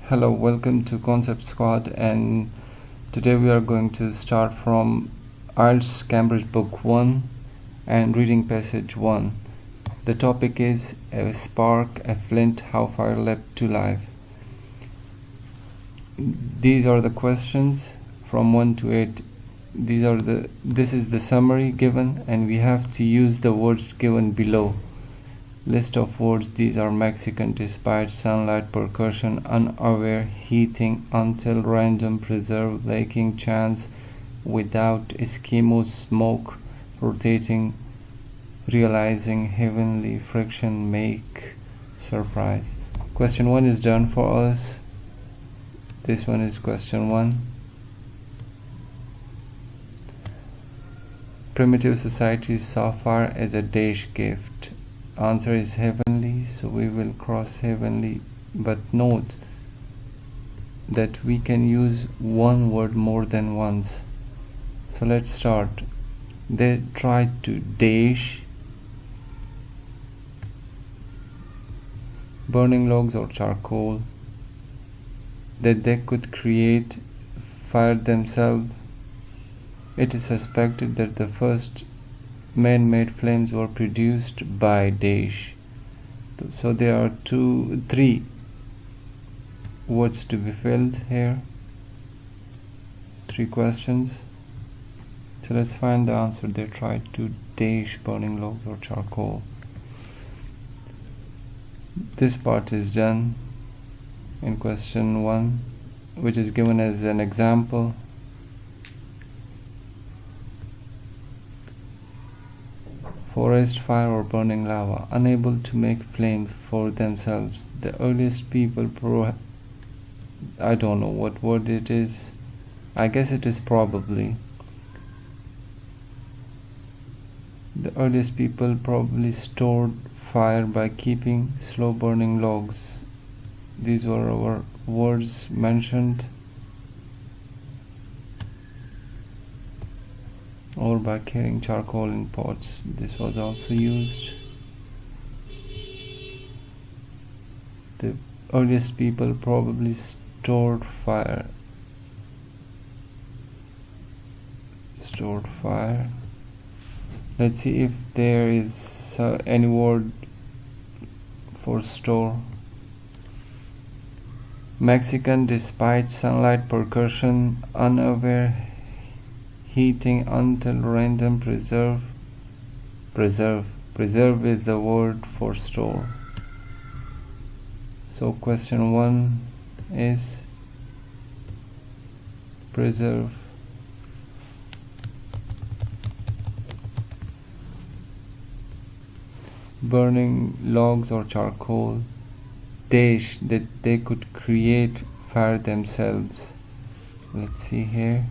Hello, welcome to Concept Squad, and today we are going to start from IELTS Cambridge Book 1 and Reading Passage 1. The topic is a spark, a flint, how fire leapt to life. These are the questions from 1 to 8. This is the summary given, and we have to use the words given below. List of words. These are Mexican, despite, sunlight, percussion, unaware, heating, until, random, preserve, laking, chance, without, Eskimo, smoke, rotating, realizing, heavenly, friction, make, surprise. Question 1 is done for us. This one is question 1. Primitive societies saw fire as a dash gift. Answer is heavenly, so we will cross heavenly, but note that we can use one word more than once. So let's start. They tried to dash burning logs or charcoal, that they could create fire themselves. It is suspected that the first man-made flames were produced by dash. So there are 3 words to be filled here, 3 questions. So let's find the answer. They tried to dash burning logs or charcoal. This part is done in question 1, which is given as an example. Forest fire or burning lava, unable to make flames for themselves. The earliest people I don't know what word it is. I guess it is probably. The earliest people probably stored fire by keeping slow burning logs. These were our words mentioned. Or by carrying charcoal in pots. This was also used. The earliest people probably stored fire. Let's see if there is any word for store. Mexican, despite, sunlight, percussion, unaware, heating, until, random, preserve. Preserve is the word for store. So question 1 is preserve. Burning logs or charcoal, dash, that they could create fire themselves. Let's see here.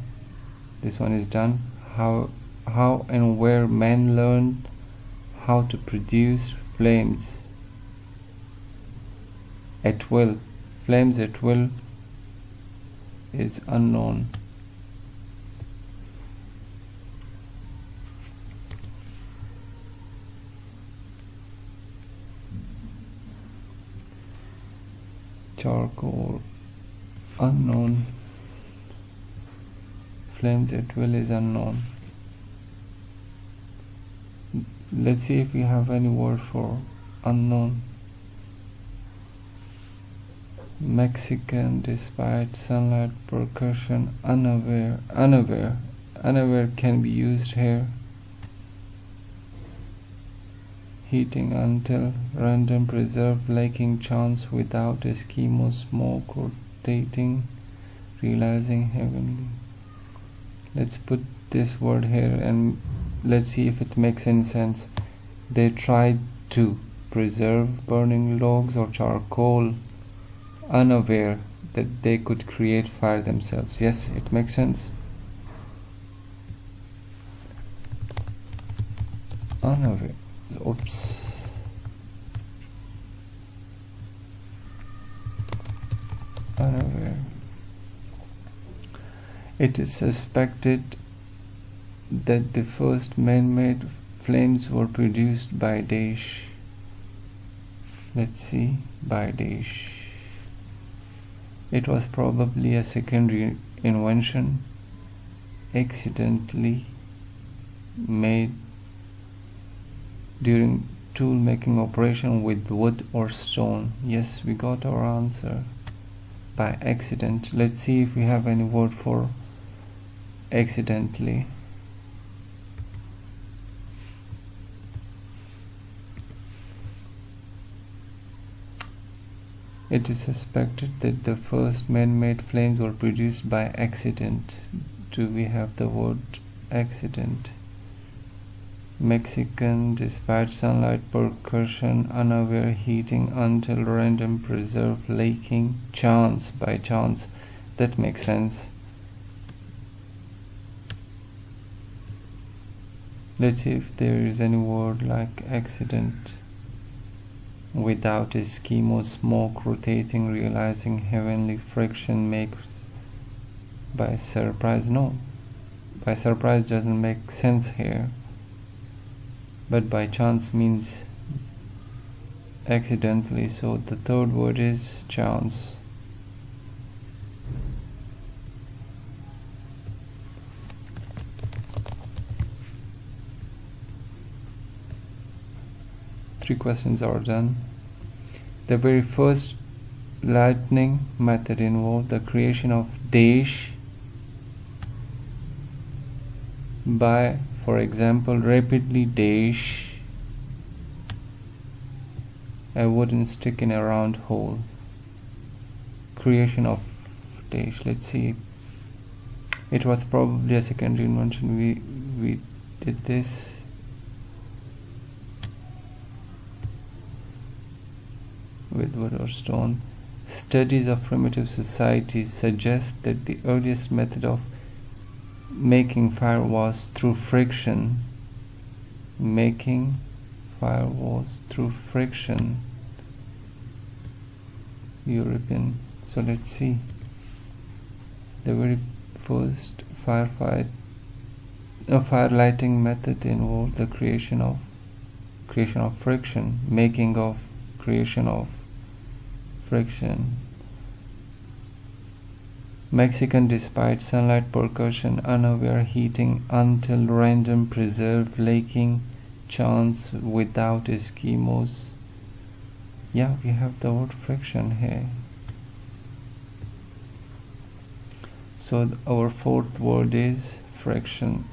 This one is done. How and where men learned how to produce flames at will. Flames at will is unknown. Charcoal, unknown. Flames at will is unknown. Let's see if we have any word for unknown. Mexican, despite, sunlight, percussion, unaware. Unaware can be used here. Heating, until, random, preserve, laking, chance, without, Eskimo, smoke, rotating, realizing, heavenly. Let's put this word here and let's see if it makes any sense. They tried to preserve burning logs or charcoal, unaware that they could create fire themselves. Yes, it makes sense. Unaware. Oops. Unaware. It is suspected that the first man-made flames were produced by dash. Let's see, by dash. It was probably a secondary invention, accidentally made during tool making operation with wood or stone. Yes, we got our answer by accident. Let's see if we have any word for accidentally. It is suspected that the first man-made flames were produced by accident. Do we have the word accident? Mexican, despite sunlight, percussion, unaware, heating until random, preserve, laking, chance, by chance. That makes sense. Let's see if there is any word like accident. Without Eskimo, smoke, rotating, realizing, heavenly, friction, makes, by surprise. No, by surprise doesn't make sense here. But by chance means accidentally, so the third word is chance. Three questions are done. The very first lightning method involved the creation of dash by, for example, rapidly dash a wooden stick in a round hole. Creation of dash. Let's see. It was probably a secondary invention. We did this. With wood or stone. Studies of primitive societies suggest that the earliest method of making fire was through friction. Making fire was through friction. European. So let's see. The very first fire lighting method involved the creation of friction. Making of creation of friction. Mexican, despite sunlight, percussion, unaware, heating until random, preserve, laking, chance, without Eskimos. Yeah, we have the word friction here. So our fourth word is friction.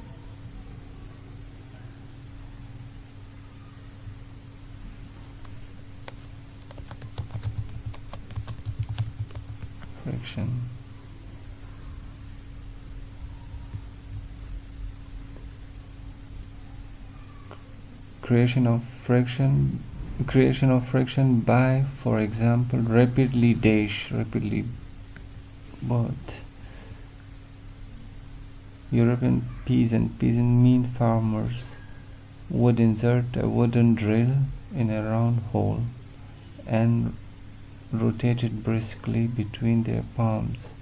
Friction. Creation of friction by, for example, rapidly but European peasant mean farmers would insert a wooden drill in a round hole and rotate it briskly between their palms.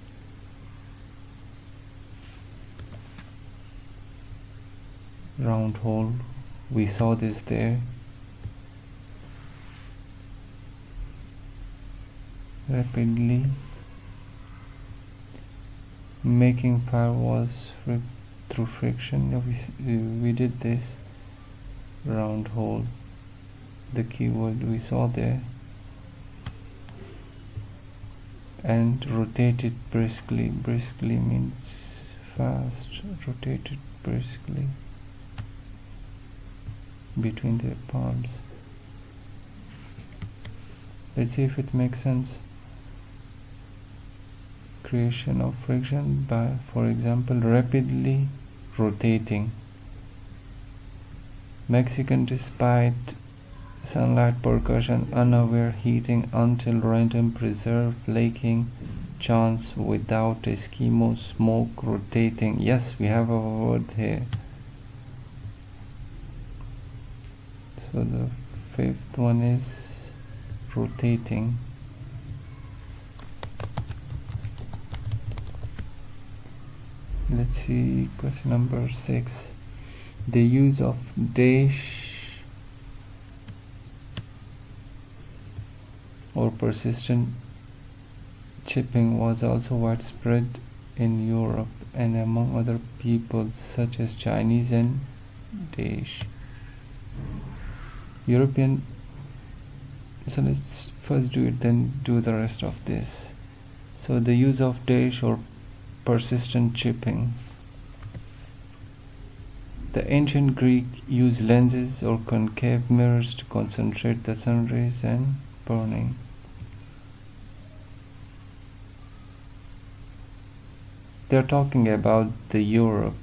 Round hole, we saw this there. Rapidly making fire was through friction. We did this. Round hole, the keyword we saw there. And rotate it briskly. Briskly means fast. Rotate it briskly between their palms. Let's see if it makes sense. Creation of friction by, for example, rapidly rotating. Mexican, despite sunlight, percussion, unaware, heating until random, preserve, laking, chance, without Eskimo, smoke, rotating. Yes, we have a word here. So the fifth one is rotating. Let's see question number 6. The use of dash or persistent chipping was also widespread in Europe and among other peoples such as Chinese and Danish. European. So let's first do it, then do the rest of this. So the use of dash or persistent chipping. The ancient Greek used lenses or concave mirrors to concentrate the sun rays and burning. They're talking about the Europe,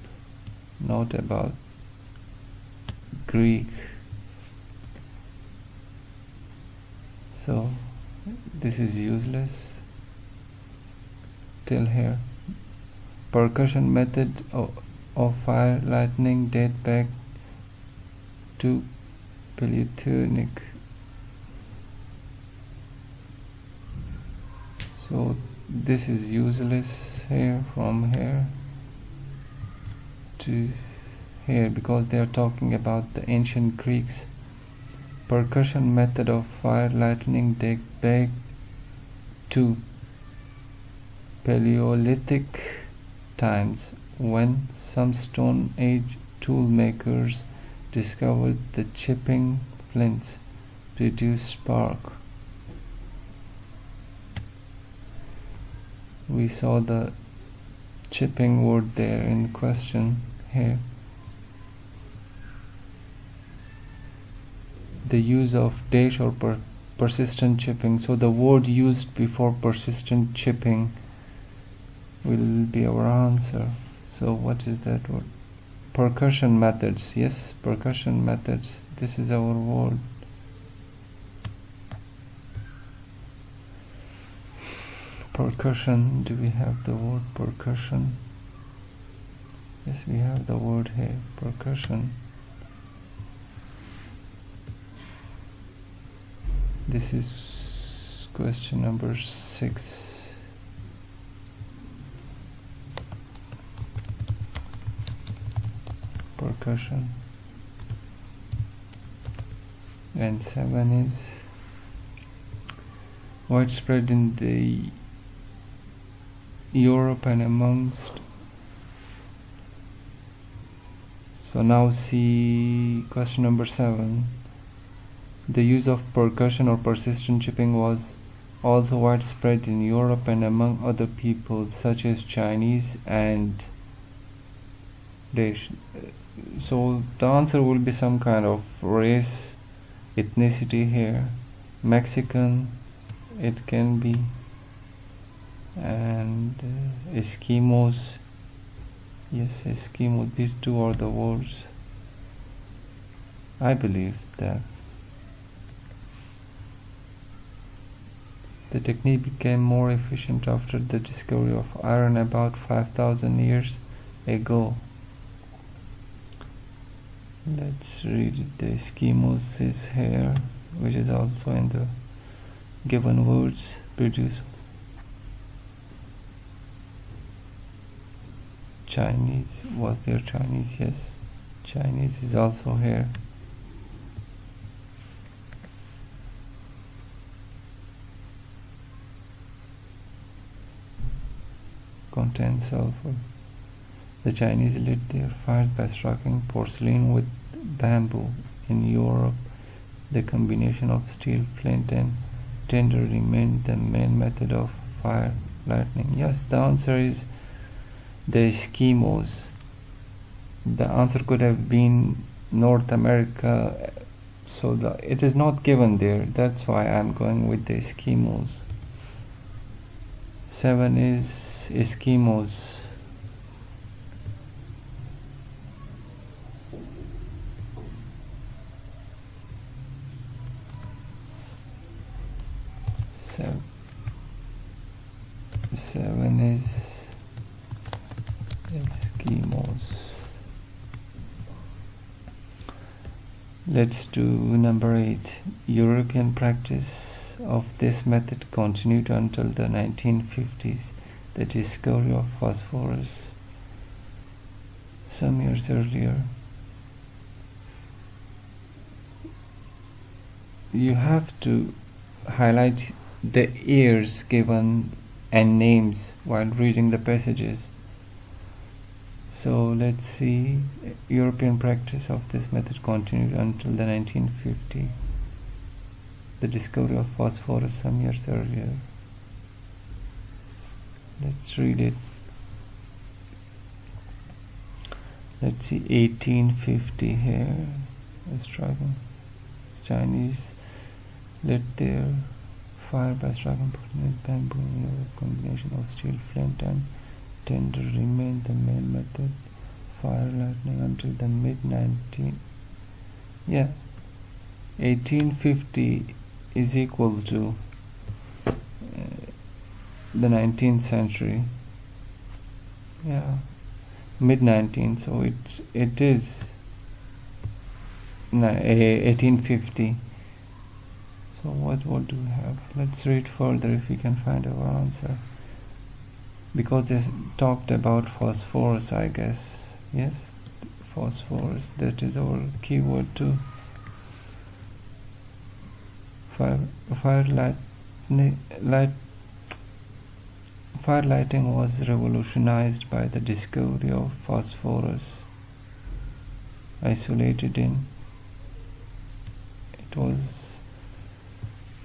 not about Greek. So this is useless till here. Percussion method of fire lightning date back to Paleolithic. So this is useless here, from here to here, because they are talking about the ancient Greeks. Percussion method of fire lightning date back to Paleolithic times, when some Stone Age tool makers discovered the chipping flints produce spark. We saw the chipping word there in question here. The use of dash or persistent chipping. So the word used before persistent chipping will be our answer. So what is that word? Percussion methods. Yes, percussion methods. This is our word. Percussion. Do we have the word percussion? Yes, we have the word here. Percussion. This is question number 6. Percussion. And 7 is widespread in the Europe and amongst. So now see question number 7. The use of percussion or persistent chipping was also widespread in Europe and among other peoples such as Chinese and Danish. So the answer will be some kind of race, ethnicity here. Mexican, it can be, and Eskimos. Yes, Eskimo. These two are the words. I believe that. The technique became more efficient after the discovery of iron about 5,000 years ago. Let's read it. The Eskimos is here, which is also in the given words. Produce. Chinese. Was there Chinese? Yes. Chinese is also here. Contain sulfur. The Chinese lit their fires by striking porcelain with bamboo. In Europe, the combination of steel, flint and tinder remained the main method of fire lightning. Yes, the answer is the Eskimos. The answer could have been North America, so it is not given there. That's why I'm going with the Eskimos. 7 is Eskimos. Seven is Eskimos. Let's do number 8. European practice of this method continued until the 1950s, the discovery of phosphorus some years earlier. You have to highlight the years given and names while reading the passages. So let's see. European practice of this method continued until the 1950, the discovery of phosphorus some years earlier. Let's read it. Let's see, 1850 here. Let's try them. Chinese lit their fire by striking with bamboo in a combination of steel, flint and tinder remained the main method. Fire lightning until the mid-1850 is equal to the 19th century. Mid-19th, so it is 1850. So what do we have? Let's read further if we can find our answer, because they talked about phosphorus, I guess. Yes, phosphorus, that is our keyword too. Fire lighting was revolutionized by the discovery of phosphorus. Isolated in, it was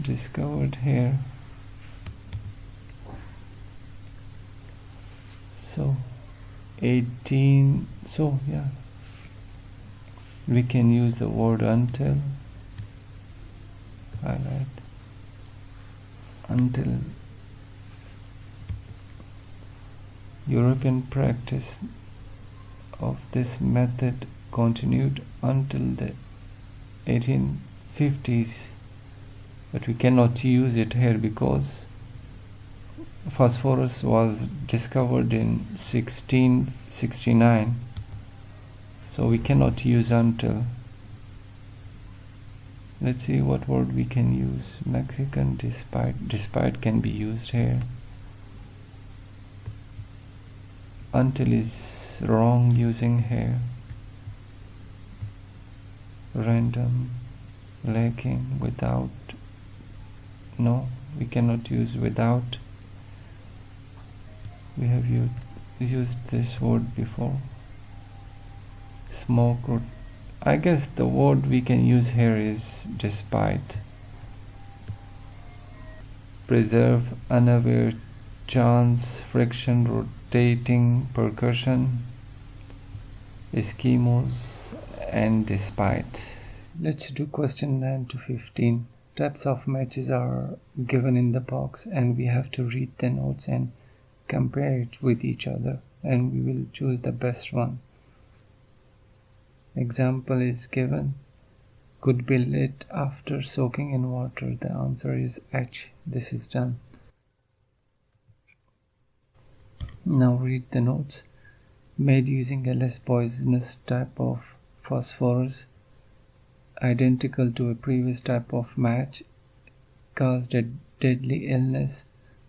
discovered here. So we can use the word until. Highlight until. European practice of this method continued until the 1850s, but we cannot use it here because phosphorus was discovered in 1669, so we cannot use until. Let's see what word we can use. Mexican despite can be used here. Until is wrong using here. Random, lacking, without. No, we cannot use without. We have used this word before. Smoke. I guess the word we can use here is despite. Preserve, unaware, chance, friction, rotating, percussion, Eskimos, and despite. Let's do question 9 to 15. Types of matches are given in the box and we have to read the notes and compare it with each other, and we will choose the best one. Example is given. Could be lit after soaking in water. The answer is H. This is done. Now read the notes. Made using a less poisonous type of phosphorus, identical to a previous type of match, caused a deadly illness.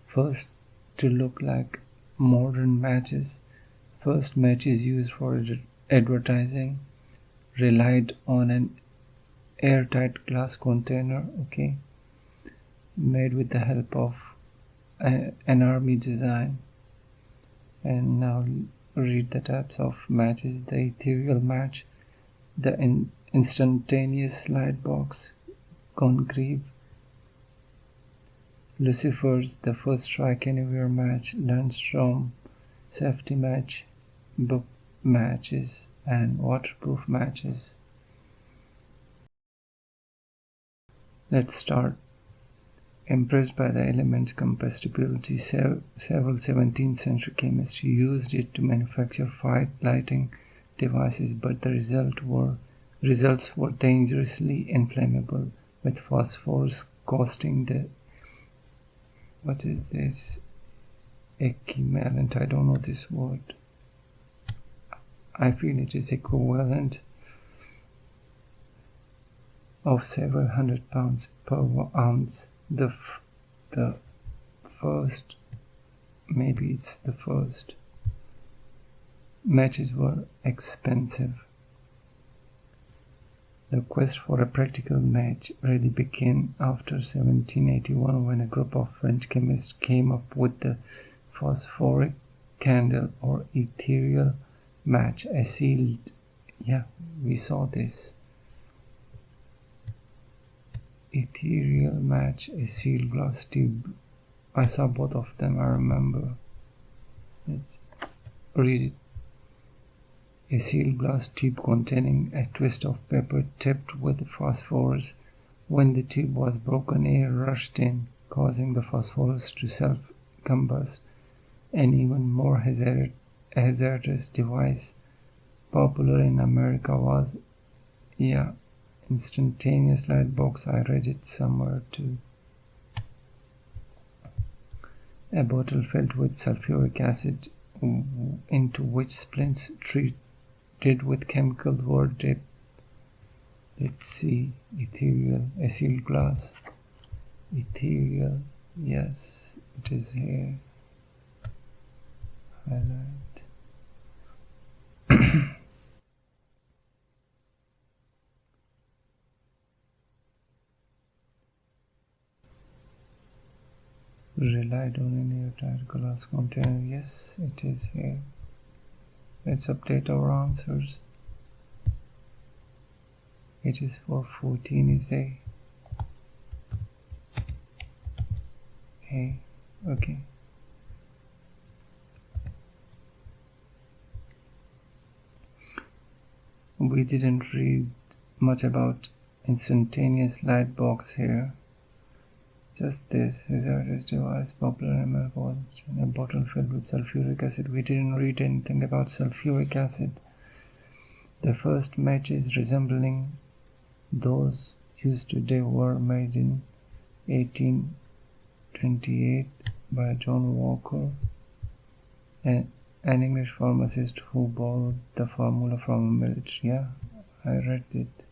First to look like modern matches. First matches used for advertising. Relied on an airtight glass container. Okay. Made with the help of an army design. And now read the types of matches. The ethereal match, the instantaneous light box, concrete, Lucifer's, the first strike anywhere match, Lundstrom, safety match, book matches, and waterproof matches. Let's start. Impressed by the element's combustibility, several 17th century chemists used it to manufacture fire lighting devices, but the results were dangerously inflammable, with phosphorus costing the equivalent, I don't know this word. I feel it is equivalent of several £100 per ounce. The first, maybe it's the first, matches were expensive. The quest for a practical match really began after 1781 when a group of French chemists came up with the phosphoric candle or ethereal match, a sealed, we saw this. Ethereal match, a sealed glass tube. I saw both of them, I remember. Let's read it. A sealed glass tube containing a twist of paper tipped with phosphorus. When the tube was broken, air rushed in, causing the phosphorus to self-combust. An even more hazardous device popular in America was, instantaneous light box. I read it somewhere too. A bottle filled with sulfuric acid into which splints treated with chemicals were dipped. Let's see, ethereal, a sealed glass. Ethereal, yes, it is here. Highlight. Relied on in airtight glass container. Yes, it is here. Let's update our answers. It is for 14 is A. Okay. We didn't read much about instantaneous light box here. Just this hazardous device popular in America was a bottle filled with sulfuric acid. We didn't read anything about sulfuric acid. The first matches resembling those used today were made in 1828 by John Walker, an English pharmacist who borrowed the formula from a military. I read it.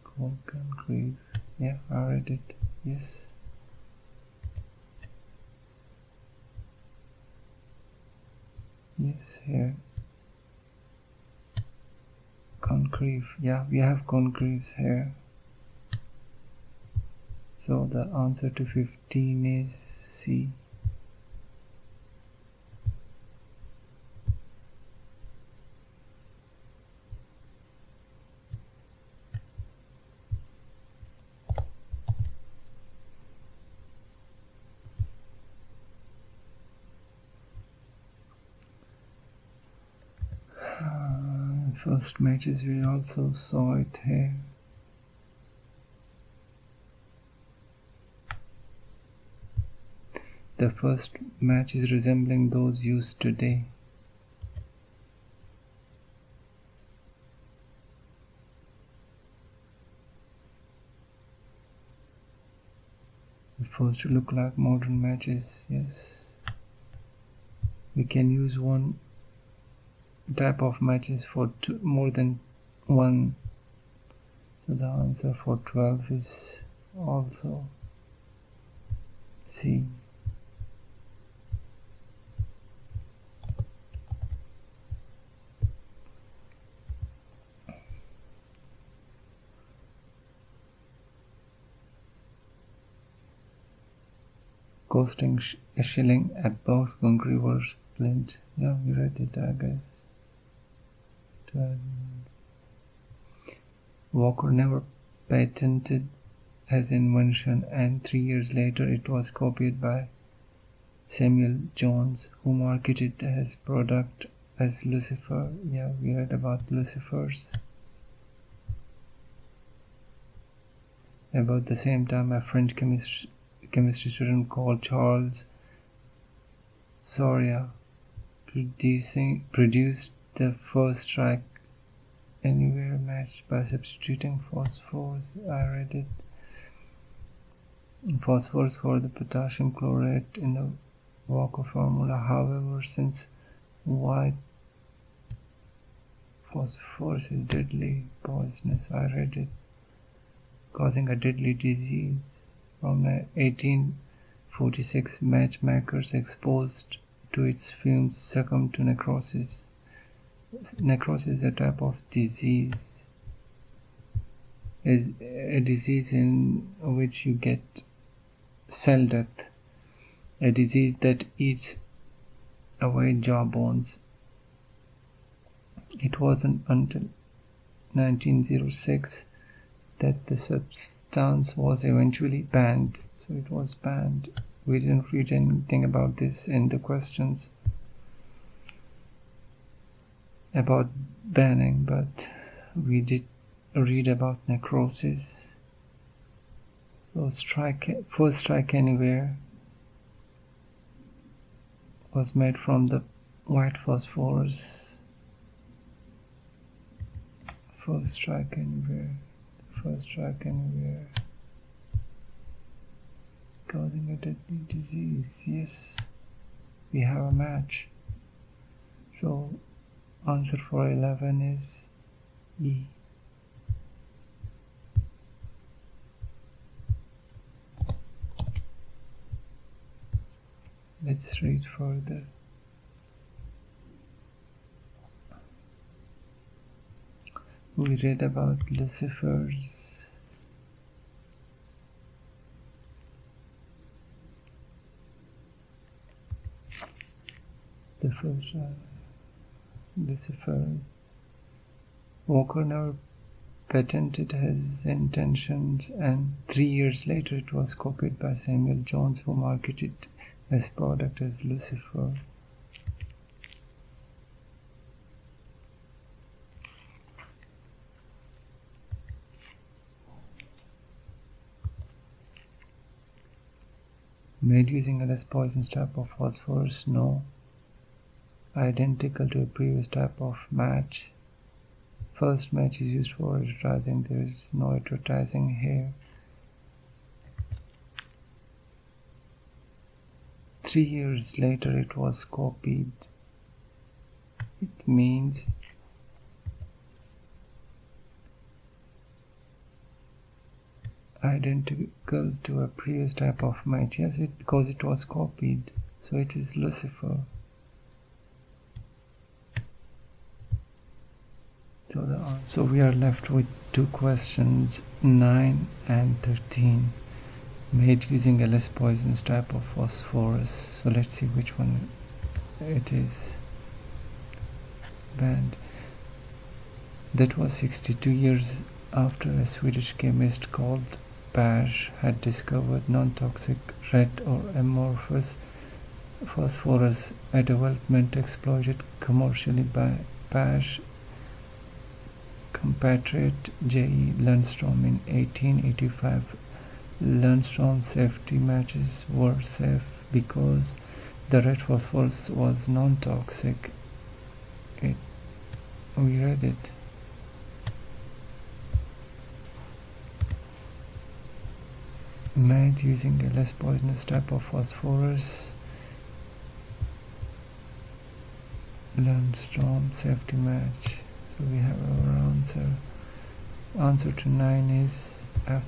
Concrete. I read it. Yes. Yes, here. Concrete. We have concretes here. So the answer to 15 is C. First matches, we also saw it here. The first match is resembling those used today. The first to look like modern matches. Yes. We can use one type of matches for more than one. So the answer for 12 is also C. Costing a shilling, a box concrete or flint. We read it, I guess. 12. Walker never patented his invention, and 3 years later it was copied by Samuel Jones, who marketed his product as Lucifer. We read about Lucifers. About the same time, a French chemistry student called Charles Soria produced the first strike anywhere match by substituting phosphorus. I read it. Phosphorus for the potassium chlorate in the Walker formula. However, since white phosphorus is deadly poisonous, I read it, causing a deadly disease. From 1846, matchmakers exposed to its fumes succumbed to necrosis. Necrosis is a type of disease. is a disease in which you get cell death, a disease that eats away jawbones. It wasn't until 1906 that the substance was eventually banned. So it was banned. We didn't read anything about this in the questions about banning, but we did read about necrosis. So first strike anywhere was made from the white phosphorus. First strike anywhere, causing a deadly disease. Yes, we have a match. So answer for 11 is E. Let's read further. We read about Lucifer's the first Lucifer. Walker never patented his intentions, and 3 years later it was copied by Samuel Jones, who marketed his product as Lucifer. Made using a less poisonous type of phosphorus? No. Identical to a previous type of match. First match is used for advertising. There is no advertising here. 3 years later it was copied. It means identical to a previous type of match. Yes, because it was copied, so it is Lucifer. So we are left with two questions, 9 and 13, made using a less poisonous type of phosphorus. So let's see which one it is. Banned. That was 62 years after a Swedish chemist called Pash had discovered non-toxic red or amorphous phosphorus, a development exploited commercially by Pash compatriot J.E. Lundstrom in 1885. Lundstrom's safety matches were safe because the red phosphorus was non-toxic. We read it. Made using a less poisonous type of phosphorus. Lundstrom safety match. So we have our answer. Answer to 9 is F.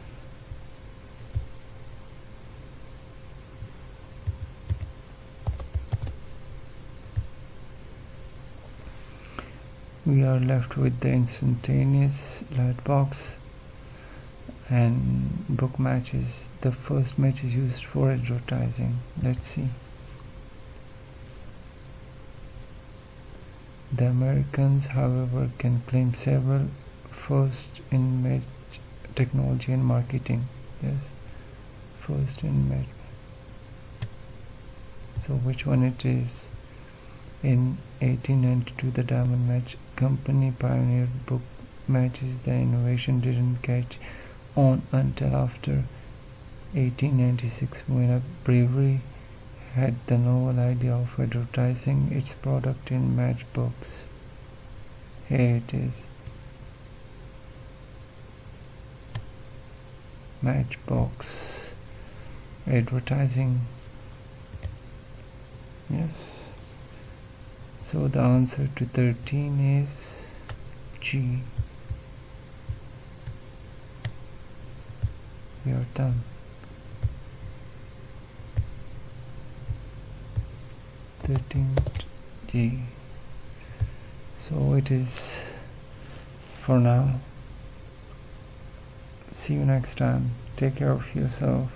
We are left with the instantaneous light box and book matches. The first match is used for advertising. Let's see. The Americans, however, can claim several first in match technology and marketing. Yes, first in match. So which one it is? In 1892, the Diamond Match Company pioneered book matches. The innovation didn't catch on until after 1896, when a brewery had the novel idea of advertising its product in matchbooks. Here it is. Matchbox advertising. Yes. So the answer to 13 is G. We are done. 13G. So it is for now. See you next time. Take care of yourself.